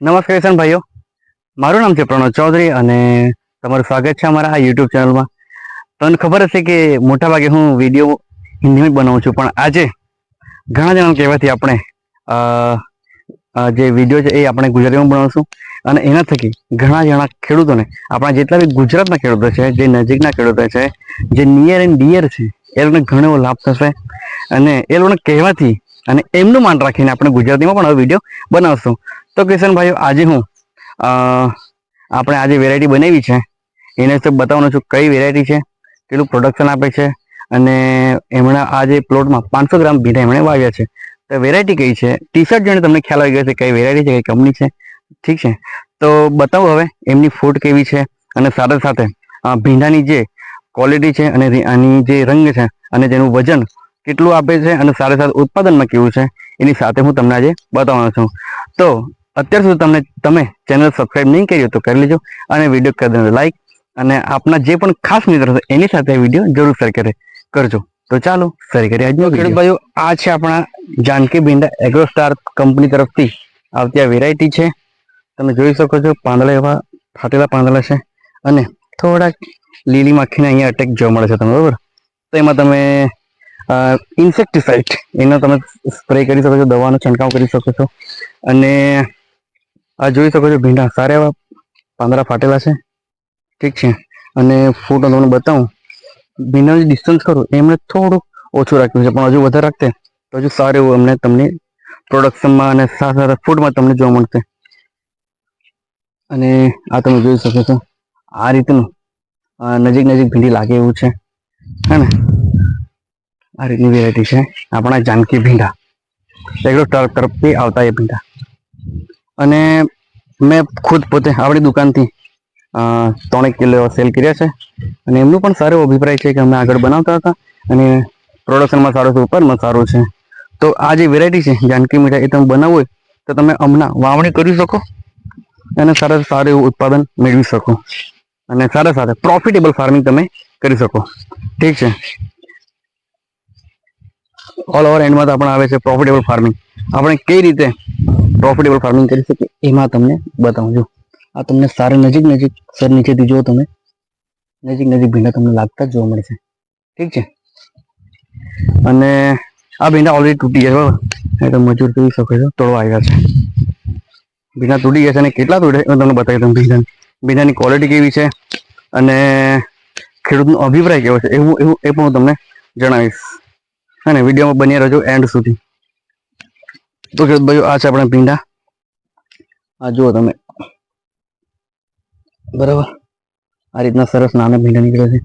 નમસ્કાર કિસાન ભાઈઓ, મારું નામ છે પ્રણવ ચૌધરી અને તમારું સ્વાગત છે અમારા આ યુટ્યુબ ચેનલમાં. તમને ખબર હશે કે મોટાભાગે હું વિડીયો હિન્દીમાં જ બનાવું છું, પણ આજે ઘણા જણા કહેવાથી આપણે જે વિડીયો છે એ આપણે ગુજરાતીમાં બનાવશું અને એના થકી ઘણા જણા ખેડૂતોને, આપણા જેટલા બી ગુજરાતના ખેડૂતો છે, જે નજીકના ખેડૂતો છે, જે નિયર એન્ડ ડિયર છે, એ લોકોને ઘણો એવો લાભ થશે અને એ લોકોને કહેવાથી અને એમનું માન રાખીને આપણે ગુજરાતીમાં પણ હવે વિડીયો બનાવશું. તો કિશન ભાઈઓ, આજે હું આપણે આજે વેરાયટી બનાવી છે એને વિશે બતાવવાનું છું. કઈ વેરાયટી છે, કેટલું પ્રોડક્શન આપે છે અને એમણે આ જે પ્લોટમાં 500 ગ્રામ ભીંડા એમણે વાવ્યા છે. તો વેરાયટી કઈ છે, ટી શર્ટ જોઈને તમને ખ્યાલ આવી ગયો છે કઈ વેરાયટી છે, કઈ કંપની છે. ઠીક છે, તો બતાવો હવે એમની ફૂટ કેવી છે અને સાથે સાથે ભીંડાની જે ક્વોલિટી છે અને આની જે રંગ છે અને જેનું વજન કેટલું આપે છે અને સાથે સાથે ઉત્પાદનમાં કેવું છે, એની સાથે હું તમને આજે બતાવવાનો છું. તો અત્યાર સુધી તમે ચેનલ સબસ્ક્રાઇબ નહીં કરી તો કરી લેજો અને વિડીયો કરી દેજો લાઈક, અને આપના જે પણ ખાસ મિત્રો છે એની સાથે વિડીયો જરૂર શેર કરજો. તો ચાલો શરૂ કરીએ આજનો ખેડૂત ભાઈઓ. આ છે આપણા જાનકી ભીંડા એગ્રોસ્ટાર કંપની તરફથી આવતી આ વેરાયટી છે. તમે જોઈ શકો છો, પાંદડા એવા ફાટેલા પાંદડા છે અને થોડાક લીલી માખીને અહીંયા અટેક જોવા મળે છે તમે, બરોબર. તો એમાં તમે ઇન્સેક્ટિસાઇડ એનો તમે સ્પ્રે કરી શકો છો, દવાનો છંટકાવ કરી શકો છો. અને આ જોઈ શકો છો, ભીંડા સારા એવા પાંદડા ફાટેલા છે. ઠીક છે, અને ફૂટ તમને બતાવું, ભીંડાનું જે ડિસ્ટન્સ કરું એમણે થોડુંક ઓછું રાખ્યું છે, પણ હજુ વધારે રાખતે તો હજુ સારું એવું અમને તમને પ્રોડક્શનમાં અને સાથે સાથે ફૂડમાં તમને જોવા મળશે. અને આ તમે જોઈ શકો છો, આ રીતનું નજીક નજીક ભીંડી લાગે એવું છે, હે ને. આ રીતની વેરાયટી છે આપણા જાનકી ભીંડા એગ્રોસ્ટાર તરફથી આવતા એ ભીંડા. અને મેં ખુદ પોતે આપણી દુકાનથી 3 કિલો સેલ કર્યા છે અને એમનું પણ સારો અભિપ્રાય છે કે અમે આગળ બનાવતા હતા અને પ્રોડક્શનમાં સારું છે, ઉત્પાદનમાં સારું છે. તો આ જે વેરાયટી છે જાનકી મીઠા, એ તમે બનાવવું હોય તો તમે હમણાં વાવણી કરી શકો અને સારું એવું ઉત્પાદન મેળવી શકો અને સાથે સાથે પ્રોફિટેબલ ફાર્મિંગ તમે કરી શકો. ઠીક છે, ઓલ ઓવર એન્ડમાં તો આપણે આવે છે પ્રોફિટેબલ ફાર્મિંગ. આપણે કઈ રીતે પ્રોફિટેબલ ફાર્મિંગ કરી શકીએ એમાં તમને બતાવું છું. આ તમને સારા નજીક સર નીચેથી જો તમે નજીક ભીંડા તમને લાગતા જ જોવા મળશે. ઠીક છે, અને આ ભીંડા ઓલરેડી તૂટી ગયા, બરાબર. એટલે મજૂર જોઈ શકો છો, તોડવા આવ્યા છે. ભીંડા તૂટી ગયા છે અને કેટલા તૂટે હું તમને બતાવી દઉં. ભીંડાની ક્વોલિટી કેવી છે અને ખેડૂતનો અભિપ્રાય કેવો છે એવું એ પણ હું તમને જણાવીશ. અને વિડીયોમાં બની રહેજો એન્ડ સુધી. તો ભાઈઓ, આ છે આપણા ભીંડા. આ જુઓ તમે, બરાબર. આ રીતના સરસ નાના ભીંડા નીકળે છે,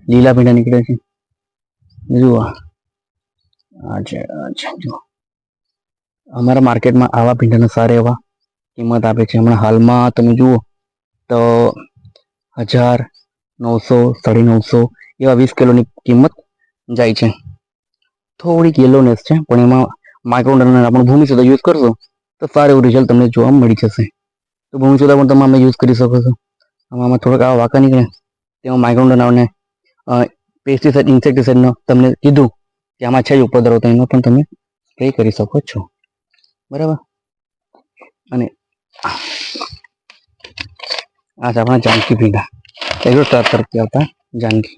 લીલા ભીંડા નીકળે છે. જુઓ, જુઓ, અમારા માર્કેટમાં આવા ભીંડાના સારા એવા કિંમત આપે છે. હમણાં હાલમાં તમે જુઓ તો 1000, 900, 950 એવા 20 કિલોની કિંમત જાય છે. થોડીક યલોનેસ છે, પણ એમાં માઇક્રોડન આપણું ભૂમિ સુધા યુઝ કરશો તો સારું એવું રિઝલ્ટ તમને જોવા મળી જશે. તો ભૂમિ સુધા પણ તમે યુઝ કરી શકો છો. આમાં થોડાક આવા વાંકા નીકળે તેમાં માઇક્રોડન આવને પેસ્ટિસાઇડ, ઇન્સેક્ટિસાઇડનો તમને કીધું કે આમાં છે જ ઉપદ્રવ, તો એનો પણ તમે સ્પ્રે કરી શકો છો, બરાબર. અને આ છે આપણા જાનકી ભીંડા એગ્રોસ્ટાર તરફથી આવતા જાનકી.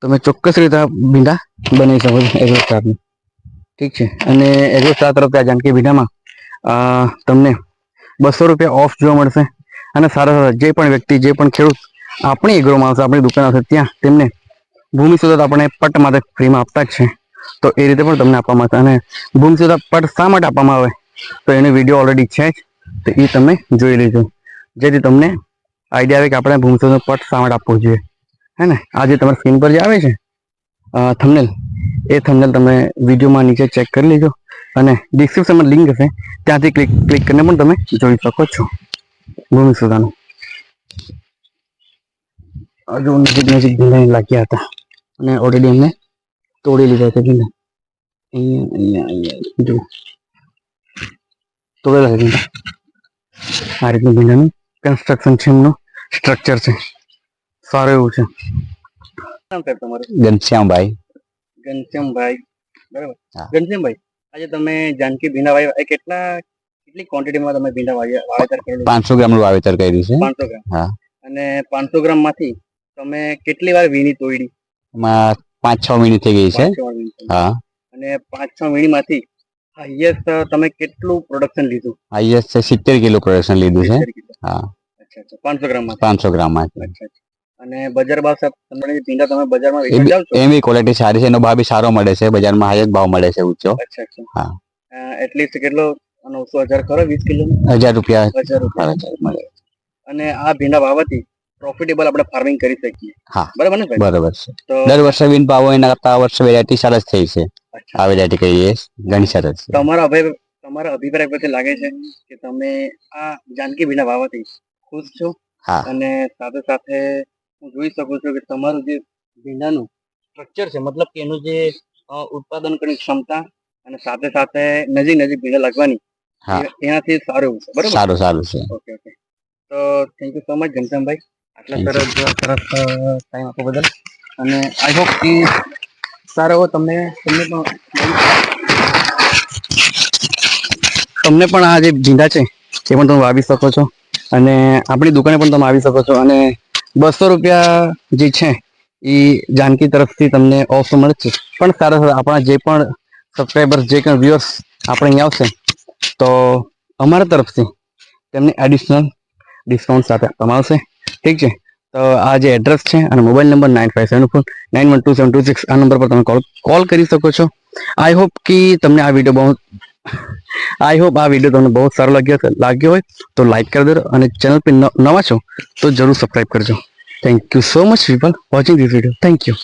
તમે ચોક્કસ રીતે ભીંડા બનાવી શકો છો એગ્રોસ્ટારની. ઠીક છે, અને એગ્રોસ્ટાર તરફથી આ જાનકી ભીંડામાં તમને 200 રૂપિયા ઓફ જોવા મળશે. અને સારા જે પણ વ્યક્તિ, જે પણ ખેડૂત આપણી એગ્રોમાં આવશે, આપણી દુકાન આવશે, ત્યાં તેમને ભૂમિ સુધાર આપણે પટ માટે ફ્રીમાં આપતા જ છે. તો એ રીતે પણ તમને આપવામાં આવશે. અને ભૂમિ સુધાર પટ શા માટે આપવામાં આવે તો એનો વિડીયો ઓલરેડી છે જ, તો એ તમે જોઈ લેજો, જેથી તમને આઈડિયા આવે કે આપણે ભૂમિ સુધાર પટ શા માટે આપવો જોઈએ, હે ને. આજે તમારી સ્ક્રીન પર જે આવે છે થંબનેલ, એ થંબનેલ તમે વિડીયોમાં નીચે ચેક કરી લેજો અને ડિસ્ક્રિપ્શનમાં લિંક હશે, ત્યાંથી ક્લિક કરીને પણ તમે જોઈ શકો છો ભૂમિ સુધારનું. હજુ નજીક ભીંડા લાગ્યા હતા અને ઓલરેડી અમને તોડી લીધા છે ભીંડા. અહીંયા જો તોડેલા છે ભીંડા. આ રીતનું ભીંડાનું કન્સ્ટ્રક્શન છે, એમનું સ્ટ્રક્ચર છે, સારું એવું છે. નામ સાહેબ તમારું? ઘનશ્યામભાઈ. ઘનશ્યામભાઈ, બરાબર. ઘનશ્યામભાઈ, આજે તમે જાનકી ભીંડા વાવ્યા, એ કેટલા કેટલી ક્વોન્ટિટીમાં તમે ભીંડા વાવેતર કરેલું? 500 ગ્રામનું વાવેતર કર્યું છે. 500 ગ્રામ. હા. અને 500 ગ્રામ માંથી તમે કેટલી વાર વીણી તોડી? એમાં 5-6 મિનિટ થઈ ગઈ છે. 5-6 વાર વીણી. હા. અને 5-6 વીણીમાંથી હાઈએસ્ટ તમે કેટલું પ્રોડક્શન લીધું? હાઈએસ્ટ 70 કિલો પ્રોડક્શન લીધું છે. 70 કિલો. હા. અચ્છા અચ્છા. 500 ગ્રામમાં. 500 ગ્રામમાં. અચ્છા અચ્છા. અને બજાર ભાવ સાહેબ તમને ભીંડા તમે બજારમાં વેચવા જાવ છો? એની ક્વોલિટી સારી છે, એનો ભાવ બી સારો મળે છે, બજારમાં હાઈએસ્ટ ભાવ મળે છે ઊંચો. અચ્છા અચ્છા. હા. એટલીસ્ટ કેટલો 900,000 ખરો 20 કિલો? 1000 રૂપિયા. 1000 રૂપિયા મળે. અને આ ભીંડા વાવવાથી પ્રોફિટેબલ આપણે ફાર્મિંગ કરી શકીએ. હા. બરાબર ને ભાઈ? બરાબર છે. તો દર વર્ષે વીન ભાવ એના કરતા આ વર્ષે વેરાયટી સરસ થઈ છે. અચ્છા. આ વેરાયટી કહીએ ઘણી સરસ છે. તમારા અભિપ્રાય પરથી લાગે છે કે તમે આ જાનકી ભીંડા વાવવાથી ખુશ છો? હા. અને સાથે સાથે હું જોઈ શકું છું કે તમારું જે ભીંડાનું સ્ટ્રક્ચર છે, મતલબ કે એનું જે ઉત્પાદન કરવાની ક્ષમતા અને સાથે સાથે નજીક ભીંડા લાગવાની એનાથી સારું એવું છે. બરાબર? સારું છે. Okay okay. તો થેન્ક યુ સો મચ ઘનશ્યામભાઈ, આટલા સરસ ટાઈમ આપવા બદલ. અને આઈ હોપ કે સારો એવો તમને પણ આ જે ભીંડા છે એ પણ તમે વાવી શકો છો, અને આપણી દુકાને પણ તમે આવી શકો છો. અને 200 રૂપિયા જે છે એ જાનકી તરફથી તમને ઓફ મળે છે. પણ સારા આપણા જે પણ સબસ્ક્રાઈબર્સ, જે કંઈ વ્યુઅર્સ આપણે અહીંયા આવશે તો અમારા તરફથી તેમને એડિશનલ ડિસ્કાઉન્ટ સાથે આપવામાં આવશે. ઠીક છે? તો આ જે એડ્રેસ છે અને મોબાઈલ નંબર 9574912726, આ નંબર પર તમે કોલ કરી શકો છો. આઈ હોપ કે તમને આ વિડીયો તમને બહુ સારો લાગ્યો હોય તો લાઈક કરી દો, અને ચેનલ પર નવા છો તો જરૂર સબસ્ક્રાઈબ કરજો. Thank you so much people watching this video. Thank you.